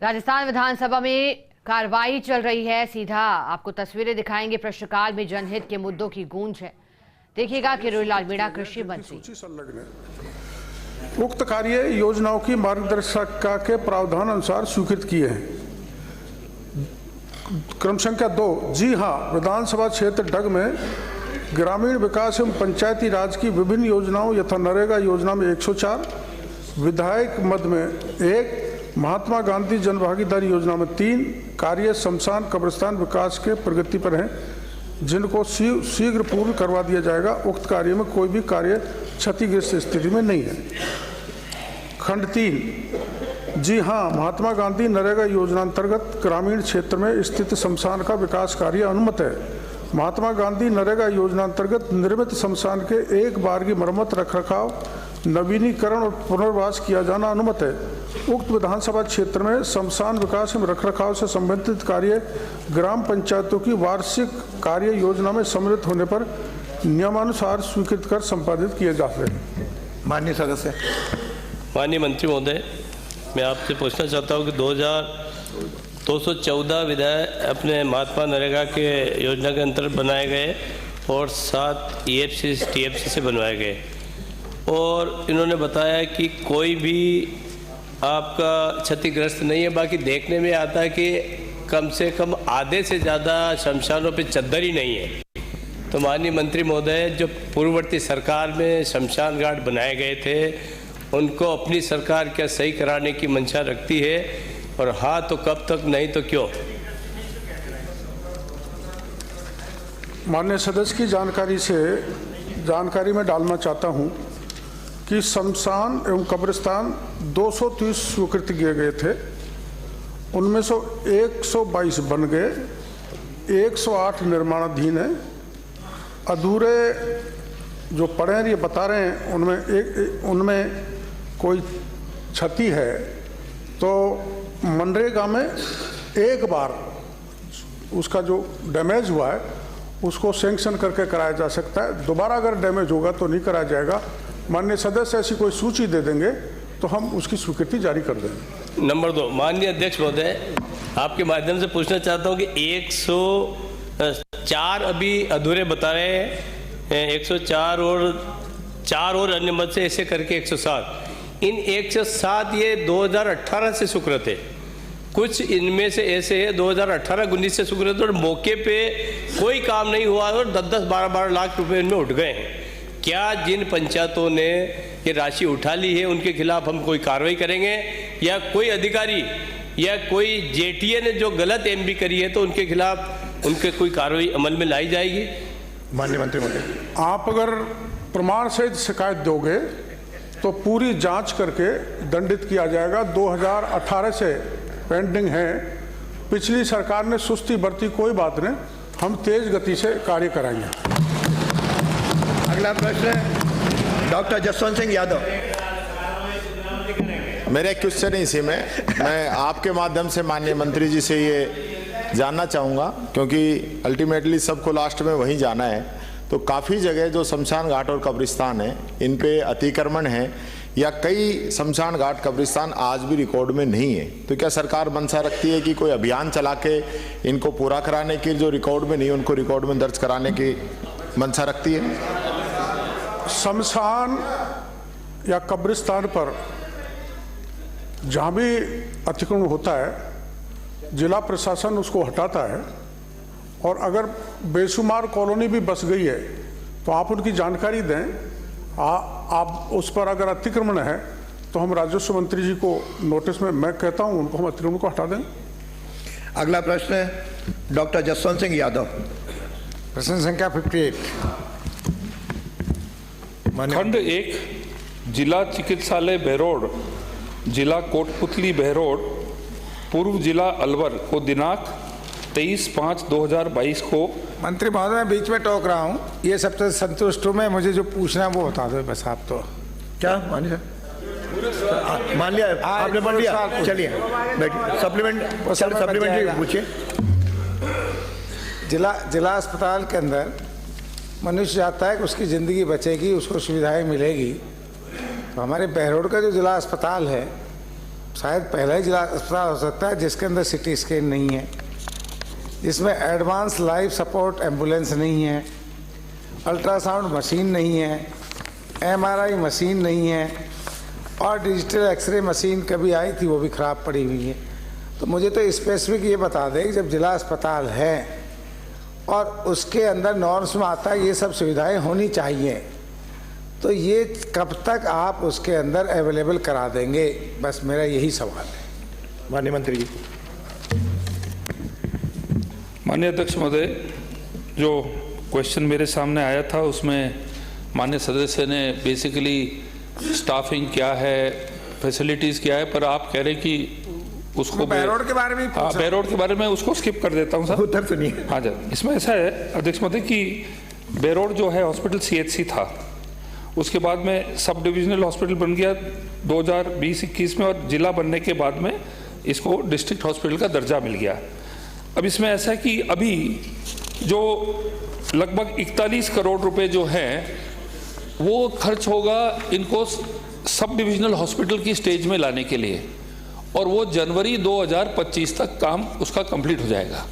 राजस्थान विधानसभा में कार्रवाई चल रही है। सीधा आपको तस्वीरें दिखाएंगे। प्रश्नकाल में जनहित के मुद्दों की गूंज है। देखिएगा किरोड़ीलाल मीणा कृषि मंत्री उक्त कार्य योजनाओं की मार्गदर्शिका के प्रावधान अनुसार स्वीकृत किए हैं। क्रम संख्या 2, जी हां, विधानसभा क्षेत्र डग में ग्रामीण विकास एवं पंचायती राज की विभिन्न योजनाओं यथा नरेगा योजना में 104, विधायक मद में 1, महात्मा गांधी जन भागीदारी योजना में 3 कार्य शमशान कब्रिस्तान विकास के प्रगति पर हैं, जिनको शीघ्र पूर्ण करवा दिया जाएगा। उक्त कार्य में कोई भी कार्य क्षतिग्रस्त स्थिति में नहीं है। खंड 3, जी हां, महात्मा गांधी नरेगा योजना अंतर्गत ग्रामीण क्षेत्र में स्थित शमशान का विकास कार्य अनुमत है। महात्मा गांधी नरेगा योजना अंतर्गत निर्मित शमशान के एक बार की मरम्मत, रखरखाव, नवीनीकरण और पुनर्वास किया जाना अनुमत है। उक्त विधानसभा क्षेत्र में शमशान विकास एवं रखरखाव से संबंधित कार्य ग्राम पंचायतों की वार्षिक कार्य योजना में सम्मिलित होने पर नियमानुसार स्वीकृत कर संपादित किए जाते हैं। माननीय सदस्य। माननीय मंत्री महोदय, मैं आपसे पूछना चाहता हूं कि 214 विधायक अपने महात्मा नरेगा के योजना के अंतर्गत बनाए गए और 7 EFC TFC से बनवाए गए, और इन्होंने बताया कि कोई भी आपका क्षतिग्रस्त नहीं है। बाकी देखने में आता है कि कम से कम आधे से ज़्यादा शमशानों पे चद्दर ही नहीं है। तो माननीय मंत्री महोदय, जो पूर्ववर्ती सरकार में शमशान घाट बनाए गए थे, उनको अपनी सरकार क्या सही कराने की मंशा रखती है, और हाँ तो कब तक, नहीं तो क्यों? माननीय सदस्य की जानकारी में डालना चाहता हूं कि शमशान एवं कब्रिस्तान 230 स्वीकृत किए गए थे, उनमें से 122 बन गए, 108 निर्माणाधीन है। अधूरे जो पड़े हैं ये बता रहे हैं, उनमें कोई क्षति है तो मनरेगा में एक बार उसका जो डैमेज हुआ है उसको सैंक्शन करके कराया जा सकता है। दोबारा अगर डैमेज होगा तो नहीं कराया जाएगा। माननीय सदस्य ऐसी कोई सूची दे देंगे तो हम उसकी स्वीकृति जारी कर देंगे। नंबर 2, माननीय अध्यक्ष महोदय, आपके माध्यम से पूछना चाहता हूं कि 104 अभी अधूरे बता रहे हैं, 104 और 4 और अन्य मद से ऐसे करके 107। इन 107 ये 2018 से स्वीकृत है। कुछ इनमें से ऐसे है 2018-19 से स्वीकृत, और मौके पे कोई काम नहीं हुआ और 10-10, 12-12 लाख रुपए इनमें उठ गए हैं। क्या जिन पंचायतों ने ये राशि उठा ली है उनके खिलाफ हम कोई कार्रवाई करेंगे, या कोई अधिकारी या कोई JTA ने जो गलत MB करी है तो उनके खिलाफ उनके कोई कार्रवाई अमल में लाई जाएगी? माननीय मंत्री महोदय, आप अगर प्रमाण सहित शिकायत दोगे तो पूरी जांच करके दंडित किया जाएगा। 2018 से पेंडिंग है। पिछली सरकार ने सुस्ती बरती, कोई बात नहीं, हम तेज गति से कार्य कराएंगे। अगला प्रश्न डॉक्टर जसवंत सिंह यादव। मेरे क्वेश्चन इसी में मैं आपके माध्यम से माननीय मंत्री जी से ये जानना चाहूँगा, क्योंकि अल्टीमेटली सबको लास्ट में वहीं जाना है। तो काफ़ी जगह जो शमशान घाट और कब्रिस्तान है, इन पे अतिक्रमण है, या कई शमशान घाट कब्रिस्तान आज भी रिकॉर्ड में नहीं है। तो क्या सरकार मंशा रखती है कि कोई अभियान चला के इनको पूरा कराने की, जो रिकॉर्ड में नहीं उनको रिकॉर्ड में दर्ज कराने की मंशा रखती है? शमशान या कब्रिस्तान पर जहाँ भी अतिक्रमण होता है, जिला प्रशासन उसको हटाता है, और अगर बेशुमार कॉलोनी भी बस गई है तो आप उनकी जानकारी दें। आप उस पर अगर अतिक्रमण है तो हम राजस्व मंत्री जी को नोटिस में मैं कहता हूं उनको, हम अतिक्रमण को हटा दें। अगला प्रश्न डॉक्टर जसवंत सिंह यादव। प्रश्न संख्या 58। खंड 1, जिला चिकित्सालय बहरोड, जिला कोटपुतली बहरोड, पूर्व जिला अलवर को दिनांक 23/5/2022 को। मंत्री महोदय, मैं बीच में टोक रहा हूँ, ये सबसे संतुष्ट हूँ मैं। मुझे जो पूछना है वो बता दो बस आप। तो क्या मानिए मान लिया आपने, पढ़ लिया, चलिए बैठिए। सप्लीमेंट्री पूछिए। जिला अस्पताल के अंदर मनुष्य चाहता है कि उसकी ज़िंदगी बचेगी, उसको सुविधाएं मिलेगी। तो हमारे बहरोड का जो जिला अस्पताल है शायद पहला ही जिला अस्पताल हो सकता है जिसके अंदर सिटी स्कैन नहीं है, जिसमें एडवांस लाइफ सपोर्ट एम्बुलेंस नहीं है, अल्ट्रासाउंड मशीन नहीं है, एमआरआई मशीन नहीं है और डिजिटल एक्सरे मशीन कभी आई थी वो भी ख़राब पड़ी हुई है। तो मुझे तो स्पेसिफिक ये बता दें कि जब जिला अस्पताल है और उसके अंदर नॉर्म्स में आता है ये सब सुविधाएं होनी चाहिए, तो ये कब तक आप उसके अंदर अवेलेबल करा देंगे, बस मेरा यही सवाल है। माननीय मंत्री जी। माननीय अध्यक्ष महोदय, जो क्वेश्चन मेरे सामने आया था उसमें माननीय सदस्य ने बेसिकली स्टाफिंग क्या है, फैसिलिटीज़ क्या है, पर आप कह रहे कि उसको बैरोड के बारे में हाँ, बैरोड के बारे में उसको स्किप कर देता हूँ सर। उत्तर सुनिए। हाँ सर, इसमें ऐसा है अध्यक्ष महोदय कि बैरोड जो है हॉस्पिटल CHC था, उसके बाद में सब डिविजनल हॉस्पिटल बन गया 2020-21 में, और जिला बनने के बाद में इसको डिस्ट्रिक्ट हॉस्पिटल का दर्जा मिल गया। अब इसमें ऐसा है कि अभी जो लगभग 41 करोड़ रुपए जो हैं वो खर्च होगा इनको सब डिविजनल हॉस्पिटल की स्टेज में लाने के लिए, और वो जनवरी 2025 तक काम उसका कंप्लीट हो जाएगा।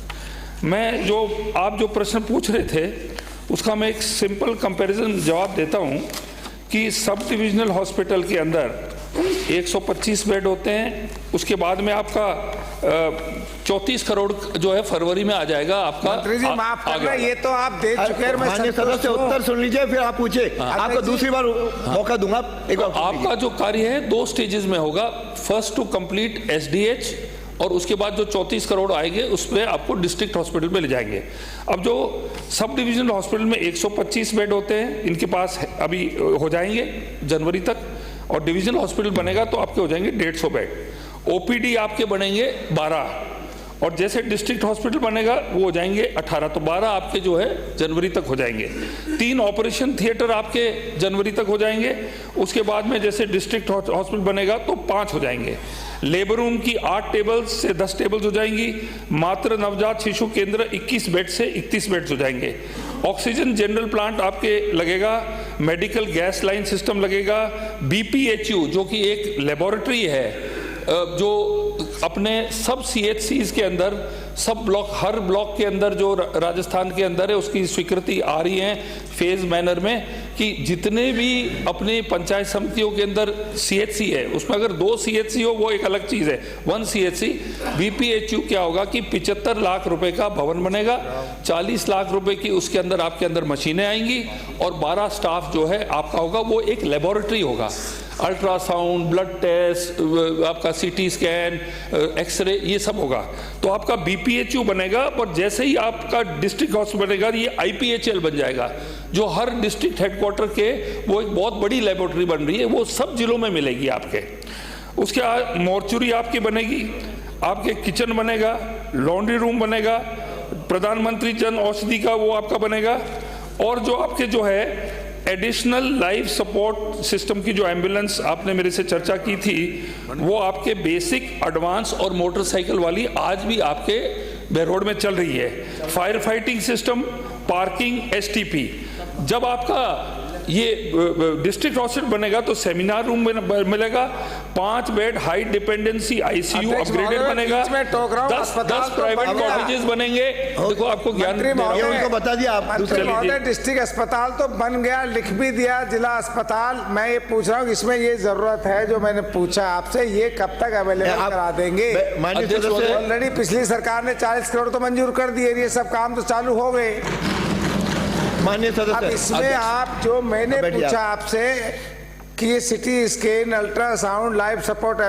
मैं जो आप जो प्रश्न पूछ रहे थे उसका मैं एक सिंपल कंपैरिजन जवाब देता हूँ कि सब डिविजनल हॉस्पिटल के अंदर 125 बेड होते हैं, उसके बाद में आपका 34 करोड़ जो है फरवरी में आ जाएगा आपका। मंत्री जी माफ करना, ये तो आप दे चुके हैं। माननीय सदस्य उत्तर सुन लीजिए फिर आप पूछिए। आपको दूसरी बार मौका दूंगा, एक बार आपका जो कार्य है 2 स्टेजेस में होगा। फर्स्ट टू कंप्लीट SDH, और उसके बाद जो 34 करोड़ आएंगे उसमें आपको डिस्ट्रिक्ट हॉस्पिटल में ले जाएंगे। अब जो सब डिविजनल हॉस्पिटल में 125 बेड होते हैं, इनके पास अभी हो जाएंगे जनवरी तक, और डिविजनल हॉस्पिटल बनेगा तो आपके हो जाएंगे 150 बेड। OPD आपके बनेंगे 12, और जैसे डिस्ट्रिक्ट हॉस्पिटल बनेगा वो हो जाएंगे 18, तो 12 आपके जो है जनवरी तक हो जाएंगे। 3 ऑपरेशन थिएटर आपके जनवरी तक हो जाएंगे। उसके बाद में जैसे डिस्ट्रिक्ट हॉस्पिटल बनेगा तो 5 हो जाएंगे। लेबर रूम की 8 टेबल्स से 10 टेबल्स हो जाएंगी। मातृ नवजात शिशु केंद्र 21 बेड से 31 बेड्स हो जाएंगे। ऑक्सीजन जनरल प्लांट आपके लगेगा, मेडिकल गैस लाइन सिस्टम लगेगा, BPHU जो कि एक लेबोरेटरी है जो अपने सब CHCs के अंदर, सब ब्लॉक, हर ब्लॉक के अंदर जो राजस्थान के अंदर है उसकी स्वीकृति आ रही है फेज मैनर में कि जितने भी अपने पंचायत समितियों के अंदर CHC है उसमें अगर 2 CHC हो वो एक अलग चीज़ है, 1 CHC। BPHU क्या होगा कि 75 लाख रुपए का भवन बनेगा, 40 लाख रुपए की उसके अंदर आपके अंदर मशीनें आएंगी, और 12 स्टाफ जो है आपका होगा, वो एक लेबोरेटरी होगा। अल्ट्रासाउंड, ब्लड टेस्ट, आपका CT स्कैन, एक्सरे, ये सब होगा। तो आपका BPHU बनेगा, पर जैसे ही आपका डिस्ट्रिक्ट हॉस्पिटल बनेगा ये IPHL बन जाएगा, जो हर डिस्ट्रिक्ट हेडक्वार्टर के वो एक बहुत बड़ी लेबोरेटरी बन रही है, वो सब जिलों में मिलेगी आपके। उसके बाद मॉर्चुरी आपकी बनेगी, आपके किचन बनेगा, लॉन्ड्री रूम बनेगा, प्रधानमंत्री जन औषधि का वो आपका बनेगा, और जो आपके जो है एडिशनल लाइफ सपोर्ट सिस्टम की जो एम्बुलेंस आपने मेरे से चर्चा की थी वो आपके बेसिक, एडवांस और मोटरसाइकिल वाली आज भी आपके बैरोड में चल रही है। Fire fighting system, parking, STP। जब आपका ये डिस्ट्रिक्ट हॉस्पिटल बनेगा तो सेमिनार रूम मिलेगा, 5 bed high dependency ICU upgraded बनेगा, 10 प्राइवेट कॉटेजेस बनेंगे। देखो आपको ज्ञान उनको बता दिया आप। डिस्ट्रिक्ट अस्पताल तो बन गया, लिख भी दिया जिला अस्पताल। मैं ये पूछ रहा हूँ इसमें ये जरूरत है जो मैंने पूछा आपसे, ये कब तक अवेलेबल करा देंगे? ऑलरेडी पिछली सरकार ने 40 करोड़ तो मंजूर कर दिए, ये सब काम तो चालू हो गए। माननीय सदस्य, अब इसमें आप जो मैंने पूछा आपसे कि ये CT scan, ultrasound, life support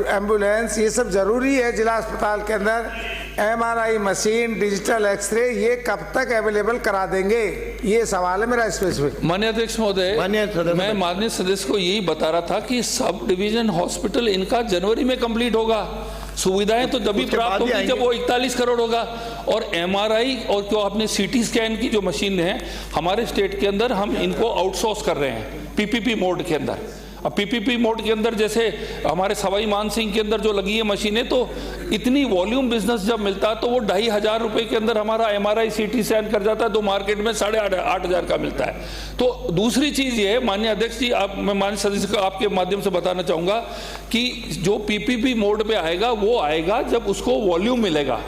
ambulance, ये सब जरूरी है जिला अस्पताल के अंदर, MRI मशीन, डिजिटल एक्सरे, ये कब तक अवेलेबल करा देंगे? ये सवाल है मेरा स्पेसिफिक। माननीय अध्यक्ष महोदय, मैं माननीय सदस्य को यही बता रहा था कि सब डिवीजन हॉस्पिटल इनका जनवरी में कंप्लीट होगा। सुविधाएं तो जब भी प्राप्त होगी जब वो 41 करोड़ होगा, और MRI और जो आपने CT स्कैन की जो मशीन है हमारे स्टेट के अंदर हम इनको आउटसोर्स कर रहे हैं PPP मोड के अंदर। अब पीपीपी मोड के अंदर जैसे हमारे सवाई मान सिंह के अंदर जो लगी है मशीनें, तो इतनी वॉल्यूम बिजनेस जब मिलता है तो वो 2,500 रुपए के अंदर हमारा MRI CT स्कैन कर जाता है, तो मार्केट में 8,500 का मिलता है। तो दूसरी चीज ये है माननीय अध्यक्ष जी, मैं माननीय सदस्य को आपके माध्यम से बताना चाहूंगा कि जो पीपीपी मोड पे आएगा वो आएगा जब उसको वॉल्यूम मिलेगा।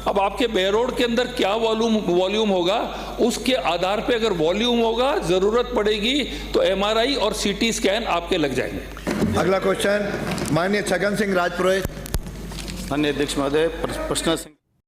अब आपके बेरोड के अंदर क्या वॉल्यूम होगा, उसके आधार पे अगर वॉल्यूम होगा, जरूरत पड़ेगी तो MRI और CT स्कैन आपके लग जाएंगे। अगला क्वेश्चन माननीय छगन सिंह राजपुरोहित। माननीय अध्यक्ष महोदय, प्रश्न